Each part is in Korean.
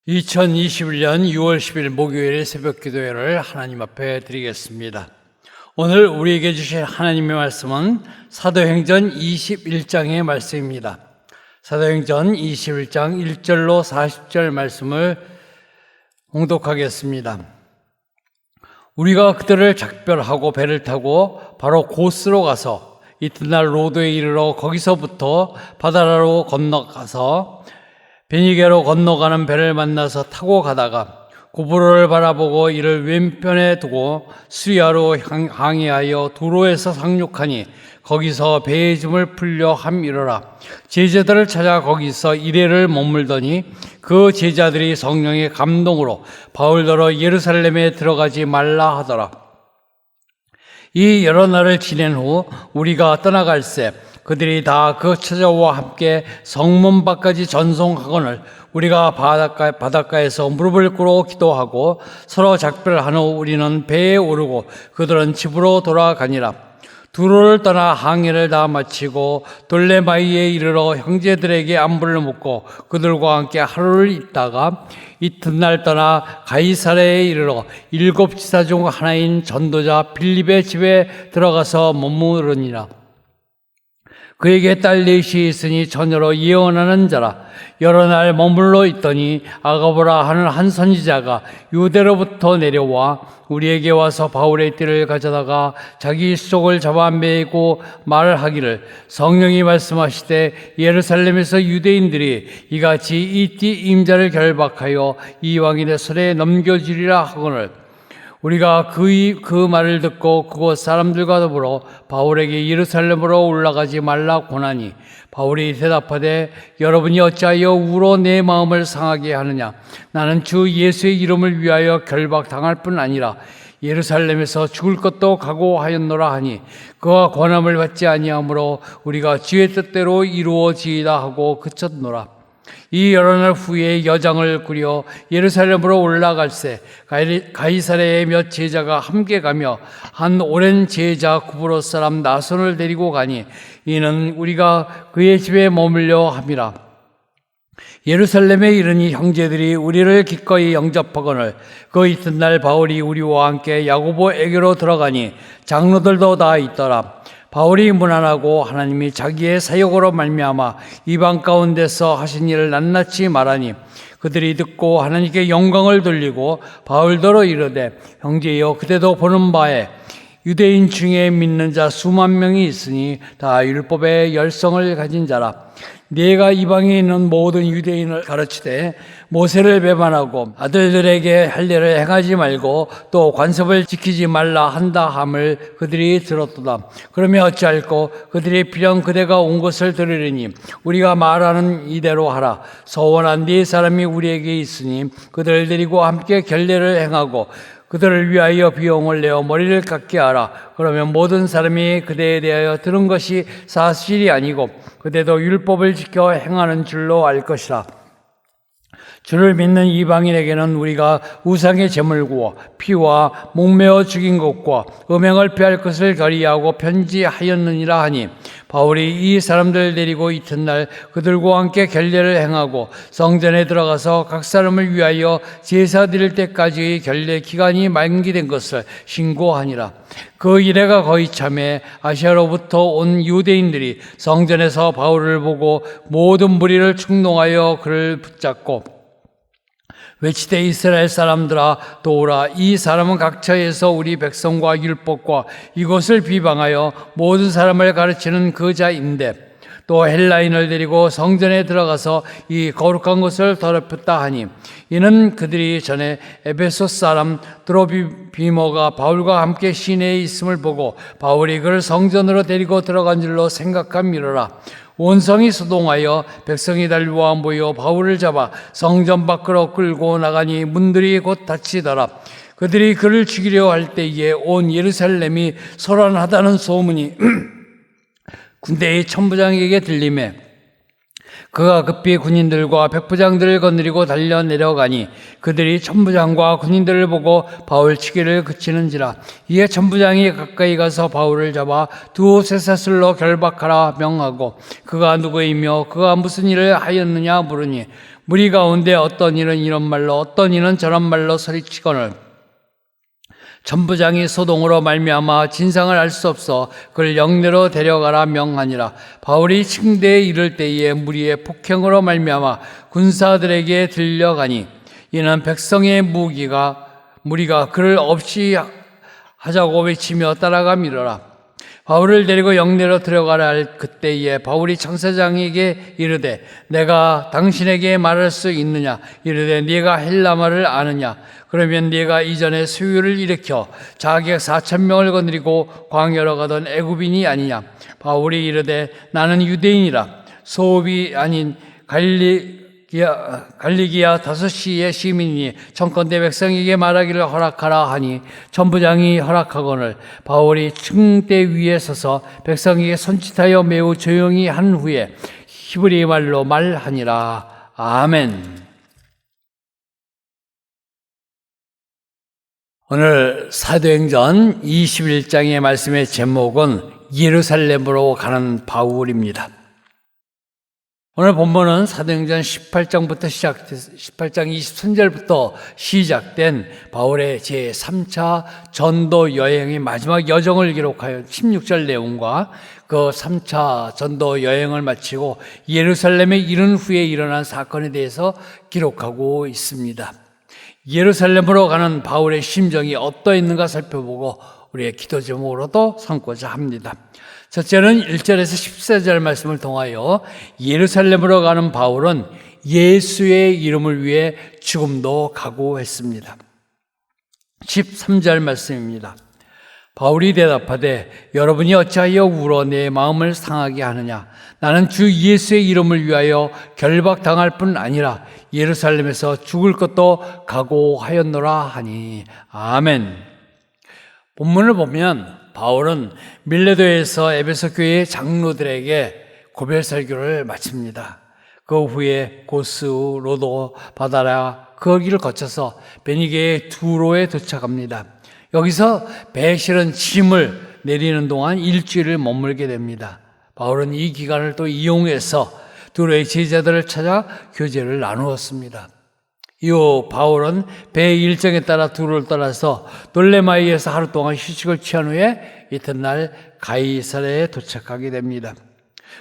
2021년 6월 10일 목요일 새벽 기도회를 하나님 앞에 드리겠습니다. 오늘 우리에게 주신 하나님의 말씀은 사도행전 21장의 말씀입니다. 사도행전 21장 1절로 40절 말씀을 봉독하겠습니다. 우리가 그들을 작별하고 배를 타고 바로 고스로 가서 이튿날 로도에 이르러 거기서부터 바다로 건너가서 베니게로 건너가는 배를 만나서 타고 가다가 구브로를 바라보고 이를 왼편에 두고 수리아로 항해하여 두로에서 상륙하니 거기서 배의 짐을 풀려 함이러라. 제자들을 찾아 거기서 이레를 머물더니 그 제자들이 성령의 감동으로 바울더러 예루살렘에 들어가지 말라 하더라. 이 여러 날을 지낸 후 우리가 떠나갈새 그들이 다 그 처자와 함께 성문 밖까지 전송하거늘 우리가 바닷가에서 무릎을 꿇어 기도하고 서로 작별한 후 우리는 배에 오르고 그들은 집으로 돌아가니라. 두로를 떠나 항해를 다 마치고 돌레마이에 이르러 형제들에게 안부를 묻고 그들과 함께 하루를 있다가 이튿날 떠나 가이사랴에 이르러 7 지사 중 하나인 전도자 빌립의 집에 들어가서 머무르니라. 그에게 딸 넷이 있으니 처녀로 예언하는 자라. 여러 날 머물러 있더니 아가보라 하는 한 선지자가 유대로부터 내려와 우리에게 와서 바울의 띠를 가져다가 자기 수족을 잡아 매고 말하기를 성령이 말씀하시되 예루살렘에서 유대인들이 이같이 이 띠 임자를 결박하여 이방인의 손에 넘겨주리라 하거늘 우리가 그 말을 듣고 그곳 사람들과 더불어 바울에게 예루살렘으로 올라가지 말라 고나니 바울이 대답하되 여러분이 어찌하여 우로 내 마음을 상하게 하느냐. 나는 주 예수의 이름을 위하여 결박당할 뿐 아니라 예루살렘에서 죽을 것도 각오하였노라 하니 그가 권함을 받지 아니하므로 우리가 주의 뜻대로 이루어지이다 하고 그쳤노라. 이 여러 날 후에 여장을 꾸려 예루살렘으로 올라갈새 가이사랴에 몇 제자가 함께 가며 한 오랜 제자 구브로 사람 나손을 데리고 가니 이는 우리가 그의 집에 머물려 함이라. 예루살렘에 이르니 형제들이 우리를 기꺼이 영접하거늘 그 이튿날 바울이 우리와 함께 야고보에게로 들어가니 장로들도 다 있더라. 바울이 문안하고 하나님이 자기의 사역으로 말미암아 이방 가운데서 하신 일을 낱낱이 말하니 그들이 듣고 하나님께 영광을 돌리고 바울더러 이르되 형제여 그대도 보는 바에 유대인 중에 믿는 자 수만 명이 있으니 다 율법의 열성을 가진 자라. 네가 이방에 있는 모든 유대인을 가르치되 모세를 배반하고 아들들에게 할례를 행하지 말고 또 관습을 지키지 말라 한다 함을 그들이 들었도다. 그러면 어찌할꼬 그들이 필연 그대가 온 것을 들으리니 우리가 말하는 이대로 하라. 서원한 네 사람이 우리에게 있으니 그들을 데리고 함께 결례를 행하고 그들을 위하여 비용을 내어 머리를 깎게 하라. 그러면 모든 사람이 그대에 대하여 들은 것이 사실이 아니고 그대도 율법을 지켜 행하는 줄로 알 것이라. 주를 믿는 이방인에게는 우리가 우상의 제물 구워 피와 목매어 죽인 것과 음행을 피할 것을 결의하고 편지하였느니라 하니 바울이 이 사람들을 데리고 이튿날 그들과 함께 결례를 행하고 성전에 들어가서 각 사람을 위하여 제사 드릴 때까지의 결례 기간이 만기된 것을 신고하니라. 그 이래가 거의 참에 아시아로부터 온 유대인들이 성전에서 바울을 보고 모든 무리를 충동하여 그를 붙잡고 외치되 이스라엘 사람들아 도우라. 이 사람은 각처에서 우리 백성과 율법과 이것을 비방하여 모든 사람을 가르치는 그 자인데 또 헬라인을 데리고 성전에 들어가서 이 거룩한 것을 더럽혔다 하니 이는 그들이 전에 에베소 사람 드로비모가 바울과 함께 시내에 있음을 보고 바울이 그를 성전으로 데리고 들어간 줄로 생각함이로라. 온성이 소동하여 백성이 달려와 모여 바울을 잡아 성전 밖으로 끌고 나가니 문들이 곧 닫히더라. 그들이 그를 죽이려 할 때에 온 예루살렘이 소란하다는 소문이 군대의 천부장에게 들리매 그가 급히 군인들과 백부장들을 거느리고 달려 내려가니 그들이 천부장과 군인들을 보고 바울 치기를 그치는지라. 이에 천부장이 가까이 가서 바울을 잡아 두 쇠사슬로 결박하라 명하고 그가 누구이며 그가 무슨 일을 하였느냐 물으니 무리 가운데 어떤 이는 이런 말로 어떤 이는 저런 말로 소리치거늘 천부장이 소동으로 말미암아 진상을 알 수 없어 그를 영내로 데려가라 명하니라. 바울이 층대에 이를 때에 무리의 폭행으로 말미암아 군사들에게 들려가니 이는 백성의 무리가 그를 없이 하자고 외치며 따라가 밀어라. 바울을 데리고 영내로 들어가라 할 그때에 바울이 청사장에게 이르되 내가 당신에게 말할 수 있느냐 이르되 네가 헬라말을 아느냐 그러면 네가 이전에 수유를 일으켜 자객 4,000명을 거느리고 광야로 가던 애굽인이 아니냐. 바울이 이르되 나는 유대인이라 소읍이 아닌 갈리기아 다소시의 시민이니 청컨대 백성에게 말하기를 허락하라 하니 천부장이 허락하거늘 바울이 층대 위에 서서 백성에게 손짓하여 매우 조용히 한 후에 히브리 말로 말하니라. 아멘. 오늘 사도행전 21장의 말씀의 제목은 예루살렘으로 가는 바울입니다. 오늘 본문은 사도행전 18장 23절부터 시작된 바울의 제3차 전도 여행의 마지막 여정을 기록하여 16절 내용과 그 3차 전도 여행을 마치고 예루살렘에 이른 후에 일어난 사건에 대해서 기록하고 있습니다. 예루살렘으로 가는 바울의 심정이 어떠했는가 살펴보고 우리의 기도 제목으로도 삼고자 합니다. 첫째는 1절에서 14절 말씀을 통하여 예루살렘으로 가는 바울은 예수의 이름을 위해 죽음도 각오했습니다. 13절 말씀입니다. 바울이 대답하되 여러분이 어찌하여 울어 내 마음을 상하게 하느냐. 나는 주 예수의 이름을 위하여 결박당할 뿐 아니라 예루살렘에서 죽을 것도 각오하였노라 하니. 아멘. 본문을 보면 바울은 밀레도에서 에베소 교회의 장로들에게 고별 설교를 마칩니다. 그 후에 고스, 로도, 바다라 그 길을 거쳐서 베니게의 두로에 도착합니다. 여기서 배 실은 짐을 내리는 동안 일주일을 머물게 됩니다. 바울은 이 기간을 또 이용해서 두로의 제자들을 찾아 교제를 나누었습니다. 이후 바울은 배의 일정에 따라 두로를 떠나서 돌레마이에서 하루 동안 휴식을 취한 후에 이튿날 가이사랴에 도착하게 됩니다.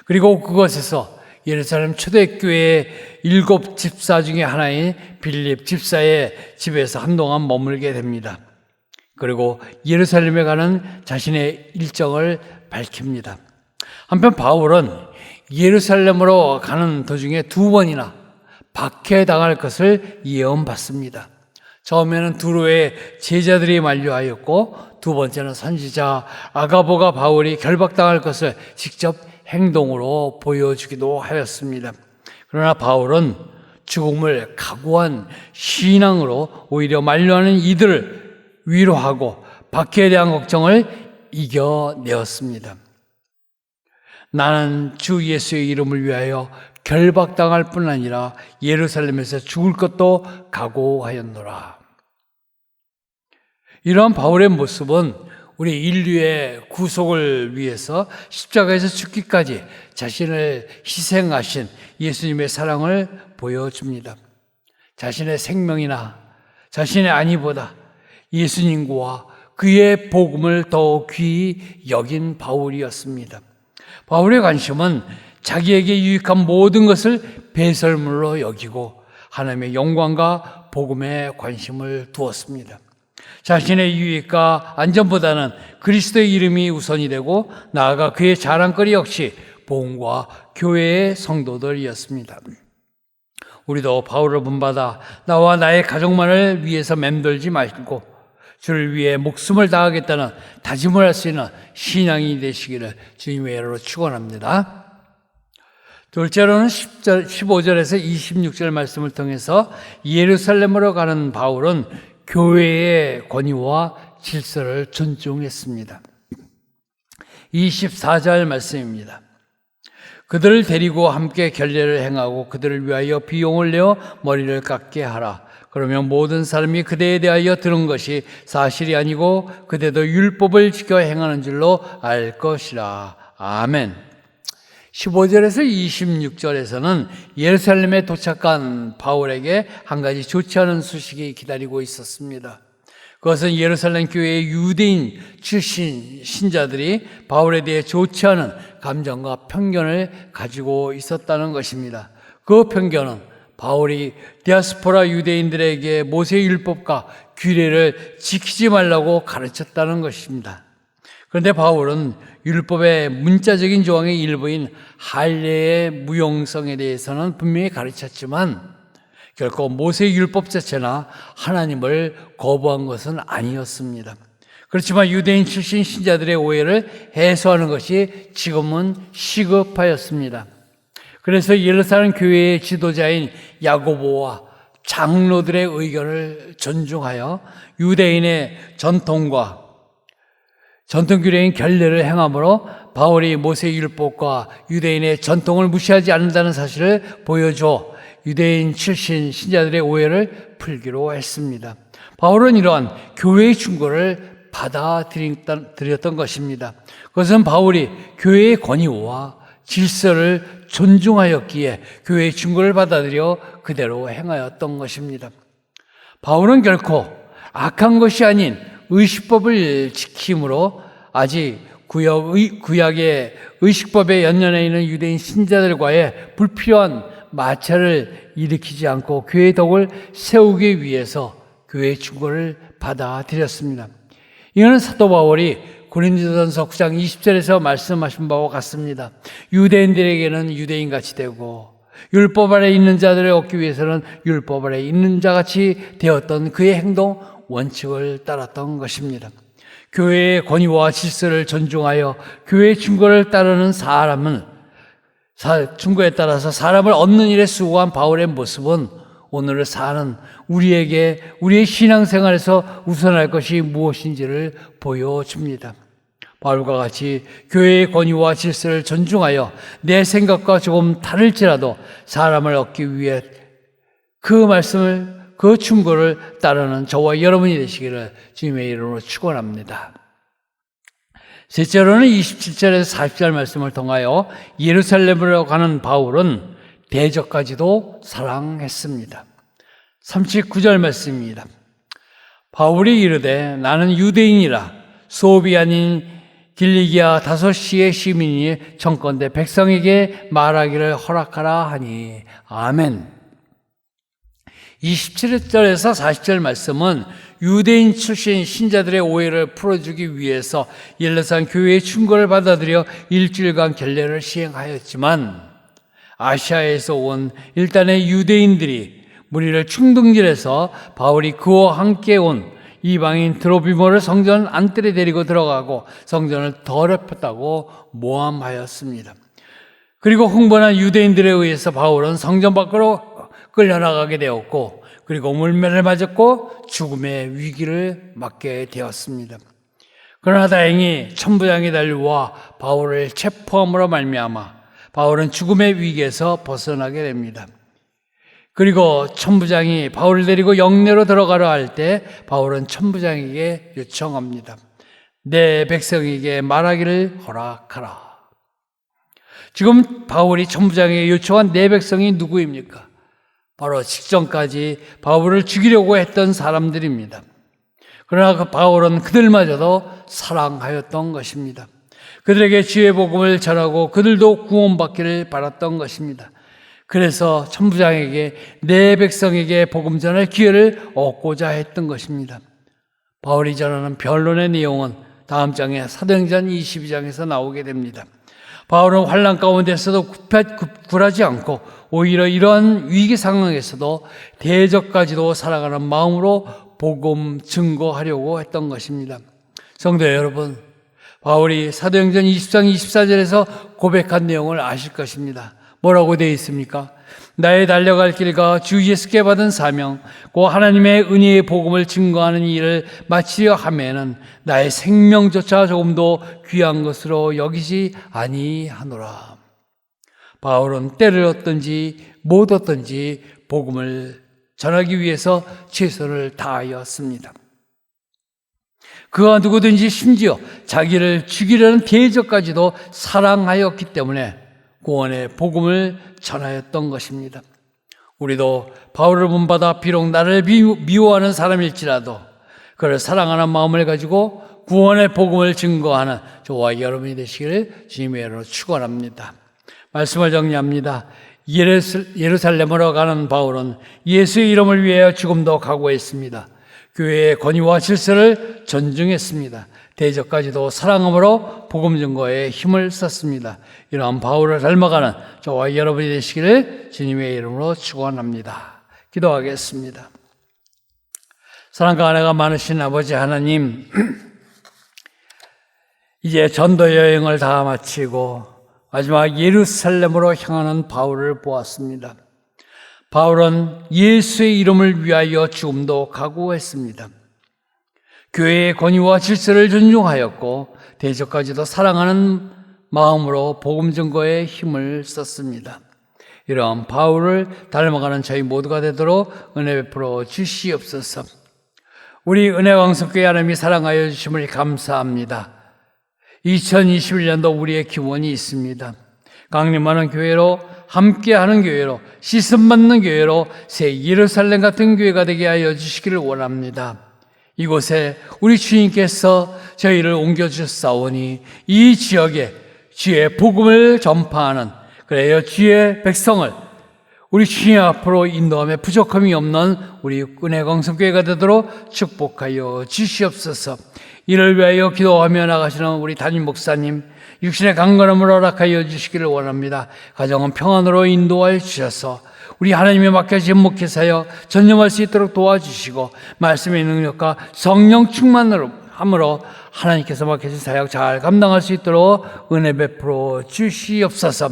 그리고 그곳에서 예루살렘 초대교회의 7 집사 중에 하나인 빌립 집사의 집에서 한동안 머물게 됩니다. 그리고 예루살렘에 가는 자신의 일정을 밝힙니다. 한편 바울은 예루살렘으로 가는 도중에 2번이나 박해당할 것을 예언받습니다. 처음에는 두로의 제자들이 만류하였고 두 번째는 선지자 아가보가 바울이 결박당할 것을 직접 행동으로 보여주기도 하였습니다. 그러나 바울은 죽음을 각오한 신앙으로 오히려 만류하는 이들을 위로하고 박해에 대한 걱정을 이겨내었습니다. 나는 주 예수의 이름을 위하여 결박당할 뿐 아니라 예루살렘에서 죽을 것도 각오하였노라. 이러한 바울의 모습은 우리 인류의 구속을 위해서 십자가에서 죽기까지 자신을 희생하신 예수님의 사랑을 보여줍니다. 자신의 생명이나 자신의 안위보다 예수님과 그의 복음을 더 귀히 여긴 바울이었습니다. 바울의 관심은 자기에게 유익한 모든 것을 배설물로 여기고 하나님의 영광과 복음에 관심을 두었습니다. 자신의 유익과 안전보다는 그리스도의 이름이 우선이 되고 나아가 그의 자랑거리 역시 복음과 교회의 성도들이었습니다. 우리도 바울을 본받아 나와 나의 가족만을 위해서 맴돌지 말고 주를 위해 목숨을 다하겠다는 다짐을 할 수 있는 신앙이 되시기를 주님의 이름으로 축원합니다. 둘째로는 15절에서 26절 말씀을 통해서 예루살렘으로 가는 바울은 교회의 권위와 질서를 존중했습니다. 24절 말씀입니다. 그들을 데리고 함께 결례를 행하고 그들을 위하여 비용을 내어 머리를 깎게 하라. 그러면 모든 사람이 그대에 대하여 들은 것이 사실이 아니고 그대도 율법을 지켜 행하는 줄로 알 것이라. 아멘. 15절에서 26절에서는 예루살렘에 도착한 바울에게 한 가지 좋지 않은 소식이 기다리고 있었습니다. 그것은 예루살렘 교회의 유대인 출신 신자들이 바울에 대해 좋지 않은 감정과 편견을 가지고 있었다는 것입니다. 그 편견은 바울이 디아스포라 유대인들에게 모세의 율법과 규례를 지키지 말라고 가르쳤다는 것입니다. 그런데 바울은 율법의 문자적인 조항의 일부인 할례의 무용성에 대해서는 분명히 가르쳤지만 결코 모세의 율법 자체나 하나님을 거부한 것은 아니었습니다. 그렇지만 유대인 출신 신자들의 오해를 해소하는 것이 지금은 시급하였습니다. 그래서 예루살렘 교회의 지도자인 야고보와 장로들의 의견을 존중하여 유대인의 전통과 전통규례인 결례를 행함으로 바울이 모세의 율법과 유대인의 전통을 무시하지 않는다는 사실을 보여줘 유대인 출신 신자들의 오해를 풀기로 했습니다. 바울은 이러한 교회의 충고를 받아들였던 것입니다. 그것은 바울이 교회의 권위와 질서를 존중하였기에 교회의 충고를 받아들여 그대로 행하였던 것입니다. 바울은 결코 악한 것이 아닌 의식법을 지킴으로 아직 구약의 의식법에 연연해 있는 유대인 신자들과의 불필요한 마찰을 일으키지 않고 교회의 덕을 세우기 위해서 교회의 충고를 받아들였습니다. 이거는 사도 바울이 고린도전서 9장 20절에서 말씀하신 바와 같습니다. 유대인들에게는 유대인같이 되고 율법 아래 있는 자들을 얻기 위해서는 율법 아래 있는 자같이 되었던 그의 행동 원칙을 따랐던 것입니다. 교회의 권위와 질서를 존중하여 교회의 충고를 따르는 충고에 따라서 사람을 얻는 일에 수고한 바울의 모습은 오늘을 사는 우리에게 우리의 신앙생활에서 우선할 것이 무엇인지를 보여줍니다. 바울과 같이 교회의 권위와 질서를 존중하여 내 생각과 조금 다를지라도 사람을 얻기 위해 그 충고를 따르는 저와 여러분이 되시기를 주님의 이름으로 축원합니다. 셋째로는 27절에서 40절 말씀을 통하여 예루살렘으로 가는 바울은 대적까지도 사랑했습니다. 39절 말씀입니다. 바울이 이르되 나는 유대인이라 소업이 아닌 길리기아 다소시의 시민이 청컨대 백성에게 말하기를 허락하라 하니 아멘. 27절에서 40절 말씀은 유대인 출신 신자들의 오해를 풀어주기 위해서 예루살렘 교회의 충고를 받아들여 일주일간 결례를 시행하였지만 아시아에서 온 일단의 유대인들이 무리를 충동질해서 바울이 그와 함께 온 이방인 드로비모를 성전 안뜰에 데리고 들어가고 성전을 더럽혔다고 모함하였습니다. 그리고 흥분한 유대인들에 의해서 바울은 성전 밖으로 끌려나가게 되었고 그리고 물매를 맞았고 죽음의 위기를 맞게 되었습니다. 그러나 다행히 천부장이 달려와 바울을 체포함으로 말미암아 바울은 죽음의 위기에서 벗어나게 됩니다. 그리고 천부장이 바울을 데리고 영내로 들어가려 할 때 바울은 천부장에게 요청합니다. 내 백성에게 말하기를 허락하라. 지금 바울이 천부장에게 요청한 내 백성이 누구입니까? 바로 직전까지 바울을 죽이려고 했던 사람들입니다. 그러나 그 바울은 그들마저도 사랑하였던 것입니다. 그들에게 주의 복음을 전하고 그들도 구원받기를 바랐던 것입니다. 그래서 천부장에게 내 백성에게 복음 전할 기회를 얻고자 했던 것입니다. 바울이 전하는 변론의 내용은 다음 장에 사도행전 22장에서 나오게 됩니다. 바울은 환난 가운데서도 굴하지 않고 오히려 이러한 위기 상황에서도 대적까지도 살아가는 마음으로 복음 증거하려고 했던 것입니다. 성도 여러분, 바울이 사도행전 20장 24절에서 고백한 내용을 아실 것입니다. 뭐라고 되어 있습니까? 나의 달려갈 길과 주 예수께 받은 사명, 곧 하나님의 은혜의 복음을 증거하는 일을 마치려 하면은 나의 생명조차 조금도 귀한 것으로 여기지 아니하노라. 바울은 때를 얻든지 못 얻든지 복음을 전하기 위해서 최선을 다하였습니다. 그가 누구든지 심지어 자기를 죽이려는 대적까지도 사랑하였기 때문에 구원의 복음을 전하였던 것입니다. 우리도 바울을 본받아 비록 나를 미워하는 사람일지라도 그를 사랑하는 마음을 가지고 구원의 복음을 증거하는 저와 여러분이 되시기를 주님의 이름으로 축원합니다. 말씀을 정리합니다. 예루살렘으로 가는 바울은 예수의 이름을 위하여 죽음도 각오했습니다. 교회의 권위와 질서를 존중했습니다. 대적까지도 사랑함으로 복음 증거에 힘을 썼습니다. 이러한 바울을 닮아가는 저와 여러분이 되시기를 주님의 이름으로 축원합니다. 기도하겠습니다. 사랑과 은혜가 많으신 아버지 하나님, 이제 전도 여행을 다 마치고 마지막 예루살렘으로 향하는 바울을 보았습니다. 바울은 예수의 이름을 위하여 죽음도 각오했습니다. 교회의 권위와 질서를 존중하였고 대적까지도 사랑하는 마음으로 복음 증거에 힘을 썼습니다. 이러한 바울을 닮아가는 저희 모두가 되도록 은혜 베풀어 주시옵소서. 우리 은혜광석교회 하나님이 사랑하여 주심을 감사합니다. 2021년도 우리의 기원이 있습니다. 강림하는 교회로, 함께하는 교회로, 씻음받는 교회로 새 예루살렘 같은 교회가 되게 하여 주시기를 원합니다. 이곳에 우리 주님께서 저희를 옮겨주셨사오니 이 지역에 주의 복음을 전파하는, 그래요, 주의 백성을 우리 주님 앞으로 인도함에 부족함이 없는 우리 은혜광성교회가 되도록 축복하여 주시옵소서. 이를 위하여 기도하며 나가시는 우리 담임 목사님, 육신의 강건함을 허락하여 주시기를 원합니다. 가정은 평안으로 인도하여 주셔서 우리 하나님의 맡겨진 목회사여 전념할 수 있도록 도와주시고 말씀의 능력과 성령 충만으로 함으로 하나님께서 맡겨진 사역 잘 감당할 수 있도록 은혜 베풀어 주시옵소서.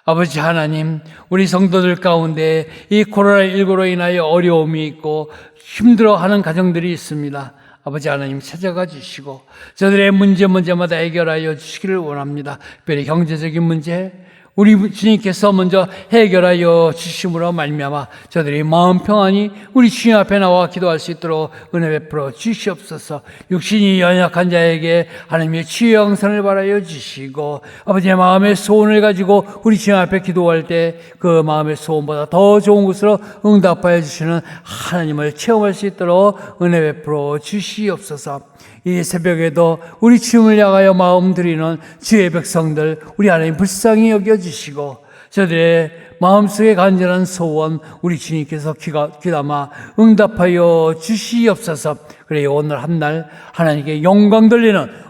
아버지 하나님, 우리 성도들 가운데 이 코로나19로 인하여 어려움이 있고 힘들어하는 가정들이 있습니다. 아버지 하나님 찾아가 주시고 저들의 문제마다 해결하여 주시기를 원합니다. 특별히 경제적인 문제, 우리 주님께서 먼저 해결하여 주심으로 말미암아 저들이 마음 평안히 우리 주님 앞에 나와 기도할 수 있도록 은혜 베풀어 주시옵소서. 육신이 연약한 자에게 하나님의 치유 영선을 바라여 주시고 아버지의 마음의 소원을 가지고 우리 주님 앞에 기도할 때 그 마음의 소원보다 더 좋은 것으로 응답하여 주시는 하나님을 체험할 수 있도록 은혜 베풀어 주시옵소서. 이 새벽에도 우리 주님을 향하여 마음 드리는 주의 백성들 우리 하나님 불쌍히 여겨주시고 저들의 마음속에 간절한 소원 우리 주님께서 귀담아 응답하여 주시옵소서. 그래 오늘 한날 하나님께 영광 돌리는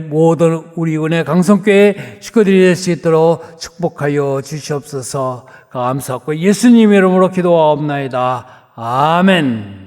모든 우리 은혜 강성교회 식구들이 될 수 있도록 축복하여 주시옵소서. 감사하고 예수님 이름으로 기도하옵나이다. 아멘.